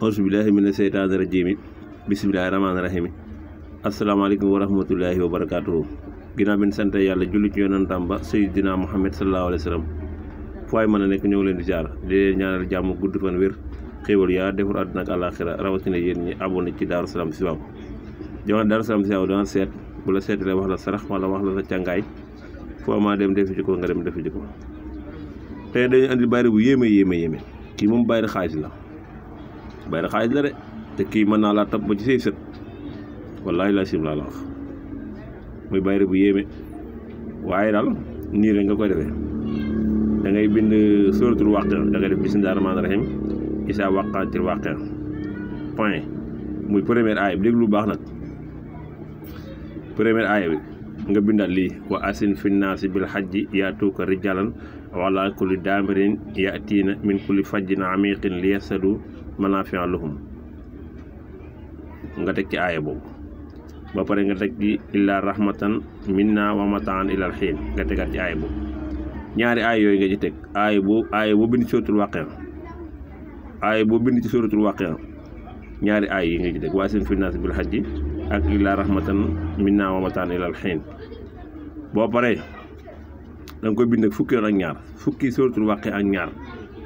auzu billahi mina seytaani rajiim bismillahi rahmaani rahiim asalaamaaleykum wa rahmatullahi wa barakaatuhu. ginnaaw bi ñu sant yàlla julli ci yonentam ba Seydina Muhammad sallallahu alayhi wa sallam fu waay mën a nekk ñëw leen di jaar di leen ñaanal jàmm gudd fan wér xéwal yaa defar àdduna ak àllaaxira rawatina yéen ñi abonné ci Darou Salam Chifaou. jamono Darou Salam Chifaou dana seet bu la seetalee wax la sarax wala wax la sa càngaay foo maa dem defi ci ko nga dem defi ci ko. tey dañu andi bayre bu yéeme kii moom bayre xaalis la de te kii mën naa laa tab ba ci say sët wallaahi laa sim laa la wax muy bayre bu yéeme waaye daal nii rek nga koy defee da ngay bind suratul Waaqia da ngay def bismillaahi rahmaani rahiim izaa waqa'atil waaqia point muy première aaya bi déglu lu baax nag première aaya bi nga bindaat lii wa asin fi naasi bil hajji yaatuuka rijaalan wa alaa kulli daamirin ya'tiina min kulli fajjin amiiqin liyashhaduu manaafi'a lahum nga teg ci aaya boobu ba pare nga teg ci illaa rahmatan minna wa mataan ilal xiin nga tegaat ci aaya boobu ñaari aaya yooyu nga ci teg aaya boo bind ci suratul Waaqia ñaari aaya yi nga ci teg waa seen finance bil hajji ak illaa rahmatan minna wa mataan ilal xiin boo paree da nga koy bind ak fukki yoon ak ñaar fukki suratul Waaqia ak ñaar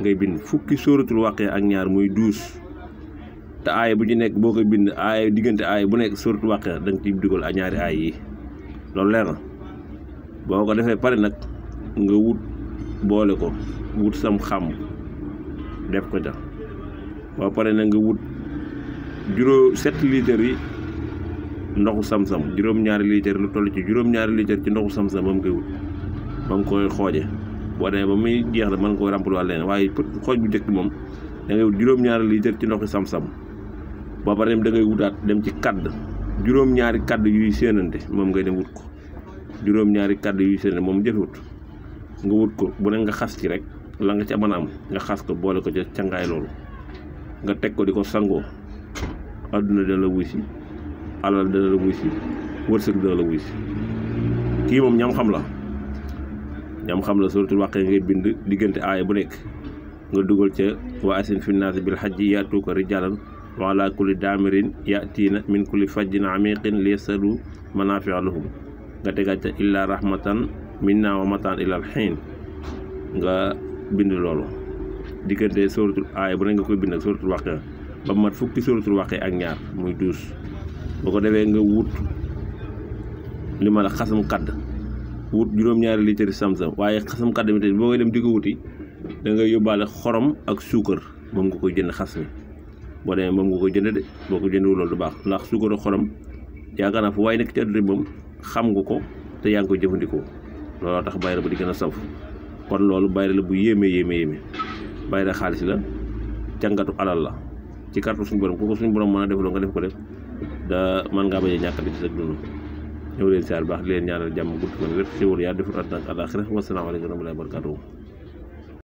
ngay bind fukki suratul Waaqia ak ñaar muy 12 te aaya bu ci nekk boo koy bind aaya diggante aaya bu nekk suratul Waaqia da nga ciy dugal a ñaari aaya yi loolu leer na boo ko defee pare nag nga wut boole ko wut sam xam def ko ca boo pare nag nga wut 7 litres yi ndoxu sam-sam juróom-ñaari litres lu toll ci juróom-ñaari litres ci ndoxu sam-sam moom koy wut ba nga koy xooje boo demee ba muy jeex na mën nga koy remplir leen waaye xooj bu njëkk moom da ngay wut juróom-ñaari litres ci ndoxu sam-sam boo pare da ngay wutaat dem ci kadd juróom-ñaari kadd yuy séenante moom ngay dem wut ko juróom-ñaari kadd yuy séenante moom jëfewut nga wut ko bu ne nga xas ci rek la nga ca mën a am nga xas ko boole ko ca cangaay loolu nga teg ko di ko sangoo adduna dana la wuy si alal dana la wuy si wërsëg dana la wuy si kii moom ñam xam la suratul Waaqia ngay bind diggante aaya bu nekk nga dugal ca wa asin fi naasi bil hajji yaatuuka rijaalan wa alaa kulli daamirin ya'tiina min kulli fajjin amiiqin liyashhaduu manaafi'a lahum nga tegaat ca illaa rahmatan minna wa mataan ilal xiin nga bind loolu diggante suratul aaya bu nekk nga koy bind ak suratul Waaqia ba mat fukki suratul Waaqia ak ñaar muy 12 boo ko defee nga wut li ma la xasam kadd wut juróom-ñaari litre sam-sam waaye xasam kadd mi tamit boo koy dem di ko wuti da ngay yóbbaale xorom ak suukar moom nga koy jënd xas mi boo demee moom nga koy jënd de boo ko jëndul loolu du baax ndax suukar ak xorom yaakaar naa fu waaye nekk ci àdduna moom xam nga ko te yaa ngi koy jëfandikoo looloo tax bayra ba di gën a saf kon loolu bayra la bu yéeme bayra xaalis la càngatu alal la ci kàttu suñu borom ku ko suñu borom mën a def loo nga def ko def da mën ngaa bañ a ñàkkati ci sa dund ñëw leen siyaar baax di leen ñaanal jàmm gudd fan wér xéwal yaa defar àdduna ak àllaaxira wasalaamaaleykum wa rahmatullaahi wa barakaatuh